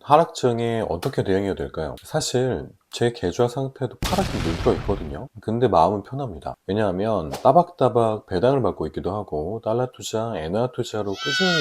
하락장에 어떻게 대응해야 될까요? 사실 제 계좌 상태도 파랗게 물들어 있거든요. 근데 마음은 편합니다. 왜냐하면 따박따박 배당을 받고 있기도 하고 달러 투자, 엔화 투자로 꾸준히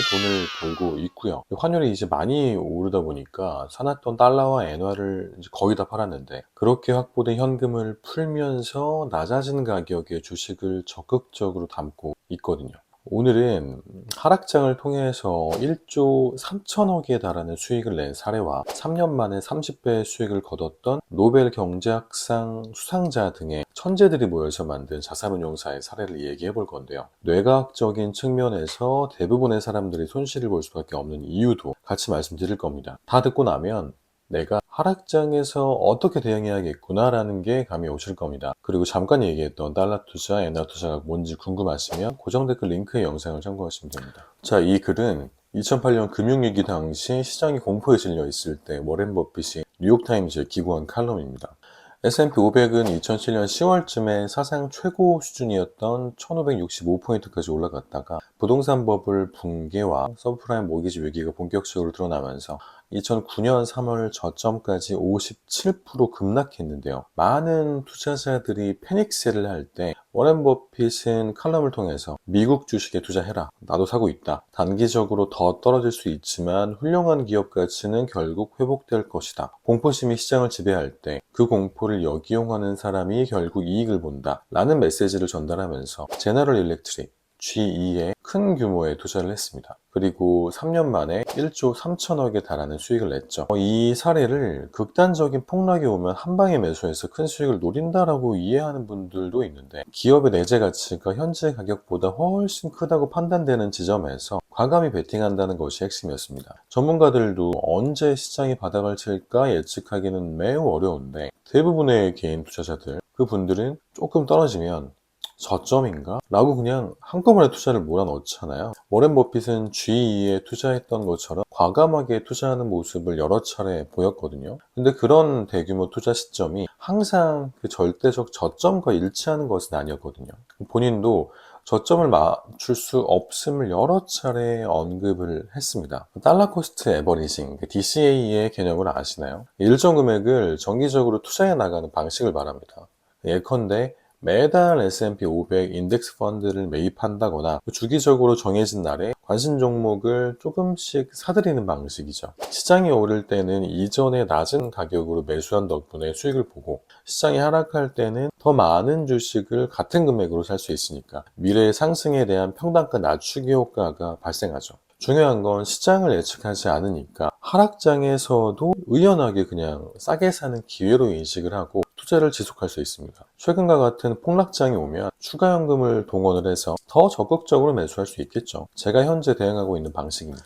돈을 벌고 있고요. 환율이 이제 많이 오르다 보니까 사놨던 달러와 엔화를 이제 거의 다 팔았는데, 그렇게 확보된 현금을 풀면서 낮아진 가격의 주식을 적극적으로 담고 있거든요. 오늘은 하락장을 통해서 1조 3천억에 달하는 수익을 낸 사례와 3년 만에 30배의 수익을 거뒀던 노벨 경제학상 수상자 등의 천재들이 모여서 만든 자산운용사의 사례를 얘기해 볼 건데요. 뇌과학적인 측면에서 대부분의 사람들이 손실을 볼 수밖에 없는 이유도 같이 말씀드릴 겁니다. 다 듣고 나면 내가 하락장에서 어떻게 대응해야겠구나 라는 게 감이 오실 겁니다. 그리고 잠깐 얘기했던 달러 투자, 엔화 투자가 뭔지 궁금하시면 고정 댓글 링크의 영상을 참고하시면 됩니다. 자, 이 글은 2008년 금융위기 당시 시장이 공포에 질려 있을 때 워렌 버핏이 뉴욕타임즈에 기고한 칼럼입니다. S&P 500은 2007년 10월쯤에 사상 최고 수준이었던 1565포인트까지 올라갔다가 부동산 버블 붕괴와 서브프라임 모기지 위기가 본격적으로 드러나면서 2009년 3월 저점까지 57% 급락했는데요. 많은 투자자들이 패닉셀을 할 때 워렌 버핏은 칼럼을 통해서 미국 주식에 투자해라. 나도 사고 있다. 단기적으로 더 떨어질 수 있지만 훌륭한 기업 가치는 결국 회복될 것이다. 공포심이 시장을 지배할 때 그 공포를 역이용하는 사람이 결국 이익을 본다. 라는 메시지를 전달하면서 제너럴 일렉트릭 GE에 큰 규모의 투자를 했습니다. 그리고 3년 만에 1조 3천억에 달하는 수익을 냈죠. 이 사례를 극단적인 폭락이 오면 한 방에 매수해서 큰 수익을 노린다라고 이해하는 분들도 있는데, 기업의 내재 가치가 현재 가격보다 훨씬 크다고 판단되는 지점에서 과감히 베팅한다는 것이 핵심이었습니다. 전문가들도 언제 시장이 바닥을 칠까 예측하기는 매우 어려운데, 대부분의 개인 투자자들, 그분들은 조금 떨어지면 저점인가? 라고 그냥 한꺼번에 투자를 몰아넣잖아요. 워렌 버핏은 GE에 투자했던 것처럼 과감하게 투자하는 모습을 여러 차례 보였거든요. 근데 그런 대규모 투자 시점이 항상 그 절대적 저점과 일치하는 것은 아니었거든요. 본인도 저점을 맞출 수 없음을 여러 차례 언급을 했습니다. 달러 코스트 에버리징, DCA의 개념을 아시나요? 일정 금액을 정기적으로 투자해 나가는 방식을 말합니다. 예컨대 매달 S&P 500 인덱스 펀드를 매입한다거나 주기적으로 정해진 날에 관심 종목을 조금씩 사들이는 방식이죠. 시장이 오를 때는 이전에 낮은 가격으로 매수한 덕분에 수익을 보고, 시장이 하락할 때는 더 많은 주식을 같은 금액으로 살 수 있으니까 미래의 상승에 대한 평단가 낮추기 효과가 발생하죠. 중요한 건 시장을 예측하지 않으니까 하락장에서도 의연하게 그냥 싸게 사는 기회로 인식을 하고 투자를 지속할 수 있습니다. 최근과 같은 폭락장이 오면 추가 현금을 동원을 해서 더 적극적으로 매수할 수 있겠죠. 제가 현재 대응하고 있는 방식입니다.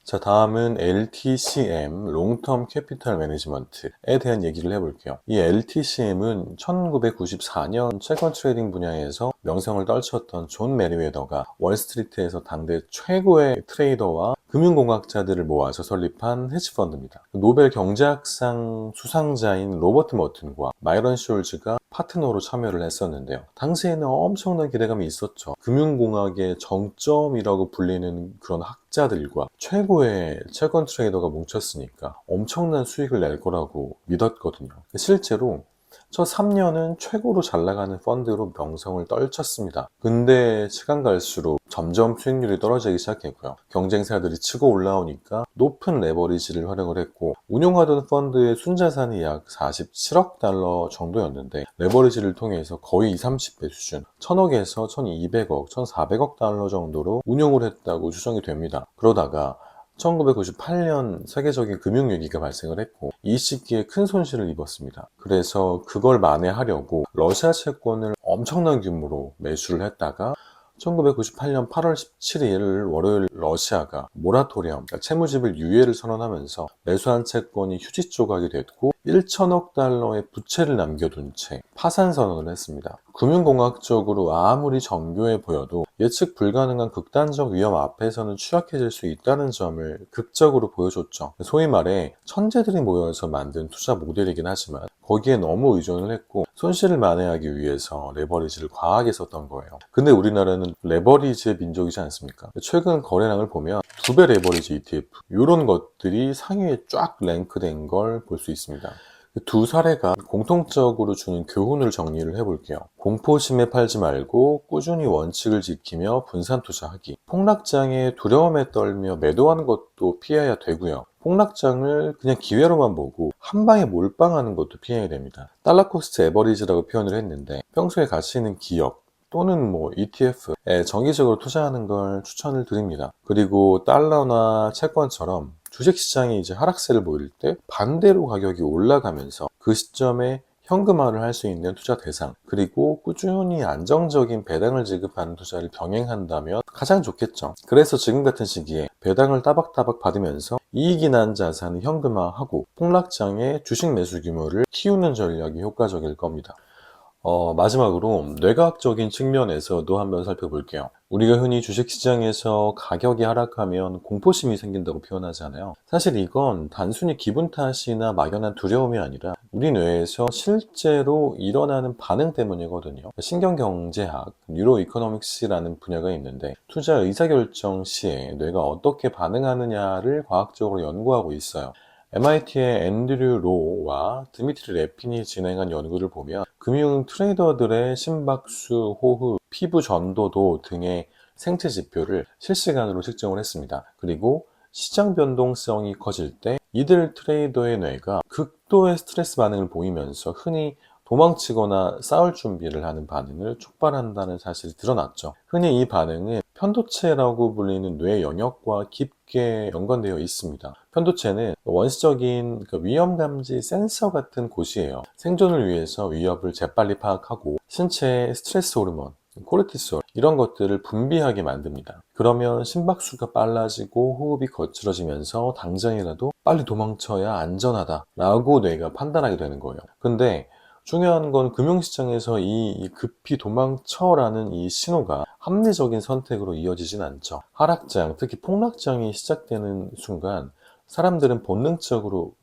자, 다음은 LTCM, 롱텀 캐피탈 매니지먼트에 대한 얘기를 해볼게요. 이 LTCM은 1994년 채권 트레이딩 분야에서 명성을 떨쳤던 존 메리웨더가 월스트리트에서 당대 최고의 트레이더와 금융공학자들을 모아서 설립한 헤지펀드입니다. 노벨 경제학상 수상자인 로버트 머튼과 마이런 숄즈가 파트너로 참여를 했었는데요. 당시에는 엄청난 기대감이 있었죠. 금융공학의 정점이라고 불리는 그런 학자들과 최고의 채권 트레이더가 뭉쳤으니까 엄청난 수익을 낼 거라고 믿었거든요. 실제로 첫 3년은 최고로 잘 나가는 펀드로 명성을 떨쳤습니다. 근데 시간 갈수록 점점 수익률이 떨어지기 시작했고요. 경쟁사들이 치고 올라오니까 높은 레버리지를 활용을 했고, 운용하던 펀드의 순자산이 약 47억 달러 정도였는데 레버리지를 통해서 거의 20, 30배 수준, 1000억에서 1200억, 1400억 달러 정도로 운용을 했다고 추정이 됩니다. 그러다가 1998년 세계적인 금융위기가 발생을 했고, 이 시기에 큰 손실을 입었습니다. 그래서 그걸 만회하려고 러시아 채권을 엄청난 규모로 매수를 했다가 1998년 8월 17일 월요일 러시아가 모라토리엄, 그러니까 채무집을 유예를 선언하면서 매수한 채권이 휴지 조각이 됐고 1천억 달러의 부채를 남겨둔 채 파산 선언을 했습니다. 금융공학적으로 아무리 정교해 보여도 예측 불가능한 극단적 위험 앞에서는 취약해질 수 있다는 점을 극적으로 보여줬죠. 소위 말해 천재들이 모여서 만든 투자 모델이긴 하지만 거기에 너무 의존을 했고 손실을 만회하기 위해서 레버리지를 과하게 썼던 거예요. 근데 우리나라는 레버리지의 민족이지 않습니까? 최근 거래량을 보면 2배 레버리지 ETF 이런 것들이 상위에 쫙 랭크된 걸 볼 수 있습니다. 두 사례가 공통적으로 주는 교훈을 정리를 해볼게요. 공포심에 팔지 말고 꾸준히 원칙을 지키며 분산 투자하기. 폭락장에 두려움에 떨며 매도하는 것도 피해야 되고요. 폭락장을 그냥 기회로만 보고 한 방에 몰빵하는 것도 피해야 됩니다. 달러 코스트 에버리지라고 표현을 했는데 평소에 가치 있는 기업 또는 ETF에 정기적으로 투자하는 걸 추천을 드립니다. 그리고 달러나 채권처럼 주식시장이 이제 하락세를 보일 때 반대로 가격이 올라가면서 그 시점에 현금화를 할 수 있는 투자 대상, 그리고 꾸준히 안정적인 배당을 지급하는 투자를 병행한다면 가장 좋겠죠. 그래서 지금 같은 시기에 배당을 따박따박 받으면서 이익이 난 자산을 현금화하고 폭락장의 주식 매수 규모를 키우는 전략이 효과적일 겁니다. 마지막으로 뇌과학적인 측면에서도 한번 살펴볼게요. 우리가 흔히 주식시장에서 가격이 하락하면 공포심이 생긴다고 표현하잖아요. 사실 이건 단순히 기분 탓이나 막연한 두려움이 아니라 우리 뇌에서 실제로 일어나는 반응 때문이거든요. 신경경제학, 뉴로이코노믹스라는 분야가 있는데 투자 의사결정 시에 뇌가 어떻게 반응하느냐를 과학적으로 연구하고 있어요. MIT의 앤드류 로와 드미트리 레핀이 진행한 연구를 보면 금융 트레이더들의 심박수, 호흡, 피부 전도도 등의 생체 지표를 실시간으로 측정을 했습니다. 그리고 시장 변동성이 커질 때 이들 트레이더의 뇌가 극도의 스트레스 반응을 보이면서 흔히 도망치거나 싸울 준비를 하는 반응을 촉발한다는 사실이 드러났죠. 흔히 이 반응은 편도체라고 불리는 뇌 영역과 깊게 연관되어 있습니다. 편도체는 원시적인 위험 감지 센서 같은 곳이에요. 생존을 위해서 위협을 재빨리 파악하고 신체의 스트레스 호르몬, 코르티솔 이런 것들을 분비하게 만듭니다. 그러면 심박수가 빨라지고 호흡이 거칠어지면서 당장이라도 빨리 도망쳐야 안전하다라고 뇌가 판단하게 되는 거예요. 근데 중요한 건 금융시장에서 이 급히 도망쳐라는 이 신호가 합리적인 선택으로 이어지진 않죠. 하락장, 특히 폭락장이 시작되는 순간 사람들은 본능적으로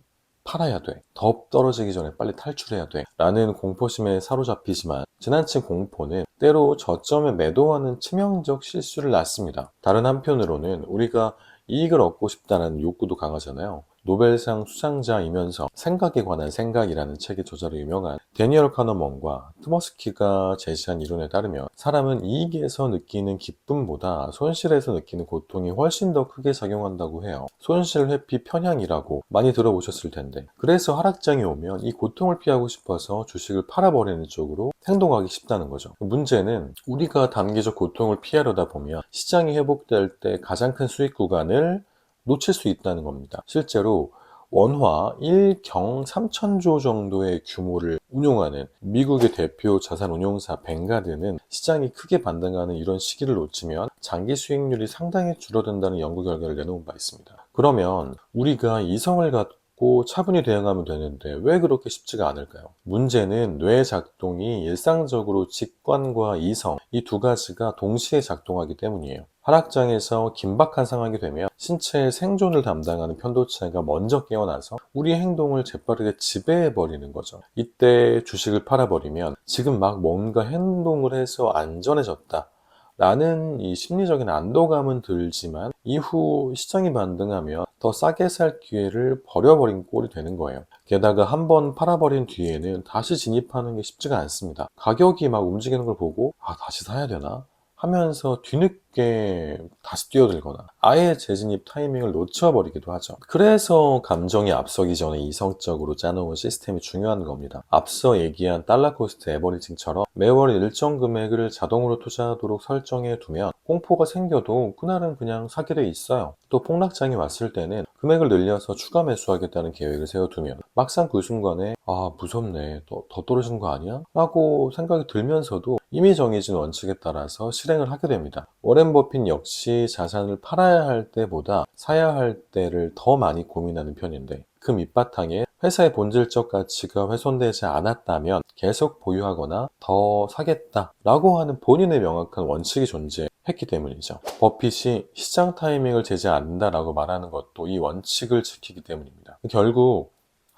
팔아야 돼. 더 떨어지기 전에 빨리 탈출해야 돼. 라는 공포심에 사로잡히지만 지나친 공포는 때로 저점에 매도하는 치명적 실수를 낳습니다. 다른 한편으로는 우리가 이익을 얻고 싶다는 욕구도 강하잖아요. 노벨상 수상자이면서 생각에 관한 생각이라는 책의 저자로 유명한 데니얼 카너먼과 트머스키가 제시한 이론에 따르면 사람은 이익에서 느끼는 기쁨보다 손실에서 느끼는 고통이 훨씬 더 크게 작용한다고 해요. 손실 회피 편향이라고 많이 들어보셨을 텐데, 그래서 하락장이 오면 이 고통을 피하고 싶어서 주식을 팔아버리는 쪽으로 행동하기 쉽다는 거죠. 문제는 우리가 단기적 고통을 피하려다 보면 시장이 회복될 때 가장 큰 수익 구간을 놓칠 수 있다는 겁니다. 실제로 원화 1경 3천조 정도의 규모를 운용하는 미국의 대표 자산운용사 뱅가드는 시장이 크게 반등하는 이런 시기를 놓치면 장기 수익률이 상당히 줄어든다는 연구 결과를 내놓은 바 있습니다. 그러면 우리가 이성을 갖고 차분히 대응하면 되는데 왜 그렇게 쉽지가 않을까요? 문제는 뇌 작동이 일상적으로 직관과 이성 이 두 가지가 동시에 작동하기 때문이에요. 하락장에서 긴박한 상황이 되면 신체의 생존을 담당하는 편도체가 먼저 깨어나서 우리의 행동을 재빠르게 지배해버리는 거죠. 이때 주식을 팔아버리면 지금 막 뭔가 행동을 해서 안전해졌다 라는 이 심리적인 안도감은 들지만 이후 시장이 반등하면 더 싸게 살 기회를 버려버린 꼴이 되는 거예요. 게다가 한번 팔아버린 뒤에는 다시 진입하는 게 쉽지가 않습니다. 가격이 막 움직이는 걸 보고 다시 사야 되나? 하면서 뒤늦게 다시 뛰어들거나 아예 재진입 타이밍을 놓쳐버리기도 하죠. 그래서 감정이 앞서기 전에 이성적으로 짜놓은 시스템이 중요한 겁니다. 앞서 얘기한 달러 코스트 에버리징처럼 매월 일정 금액을 자동으로 투자하도록 설정해 두면 공포가 생겨도 그날은 그냥 사게 돼 있어요. 또 폭락장이 왔을 때는 금액을 늘려서 추가 매수하겠다는 계획을 세워두면 막상 그 순간에 무섭네, 더 떨어지는 거 아니야? 라고 생각이 들면서도 이미 정해진 원칙에 따라서 실행을 하게 됩니다. 워렌 워렌 버핏 역시 자산을 팔아야 할 때보다 사야 할 때를 더 많이 고민하는 편인데, 그 밑바탕에 회사의 본질적 가치가 훼손되지 않았다면 계속 보유하거나 더 사겠다라고 하는 본인의 명확한 원칙이 존재했기 때문이죠. 버핏이 시장 타이밍을 재지 않는다라고 말하는 것도 이 원칙을 지키기 때문입니다. 결국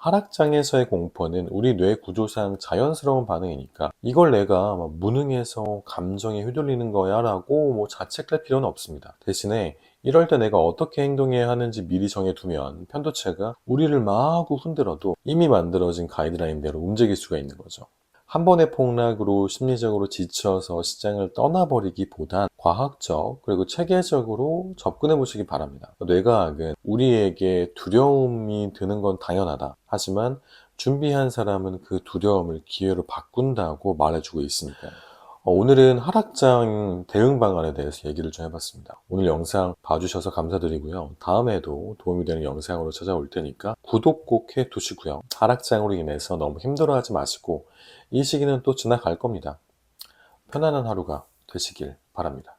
하락장에서의 공포는 우리 뇌 구조상 자연스러운 반응이니까 이걸 내가 무능해서 감정에 휘둘리는 거야 라고 자책할 필요는 없습니다. 대신에 이럴 때 내가 어떻게 행동해야 하는지 미리 정해두면 편도체가 우리를 마구 흔들어도 이미 만들어진 가이드라인대로 움직일 수가 있는 거죠. 한 번의 폭락으로 심리적으로 지쳐서 시장을 떠나버리기보단 과학적 그리고 체계적으로 접근해 보시기 바랍니다. 뇌과학은 우리에게 두려움이 드는 건 당연하다. 하지만 준비한 사람은 그 두려움을 기회로 바꾼다고 말해주고 있으니까요. 오늘은 하락장 대응 방안에 대해서 얘기를 좀 해봤습니다. 오늘 영상 봐주셔서 감사드리고요. 다음에도 도움이 되는 영상으로 찾아올 테니까 구독 꼭 해두시고요. 하락장으로 인해서 너무 힘들어하지 마시고 이 시기는 또 지나갈 겁니다. 편안한 하루가 되시길 바랍니다.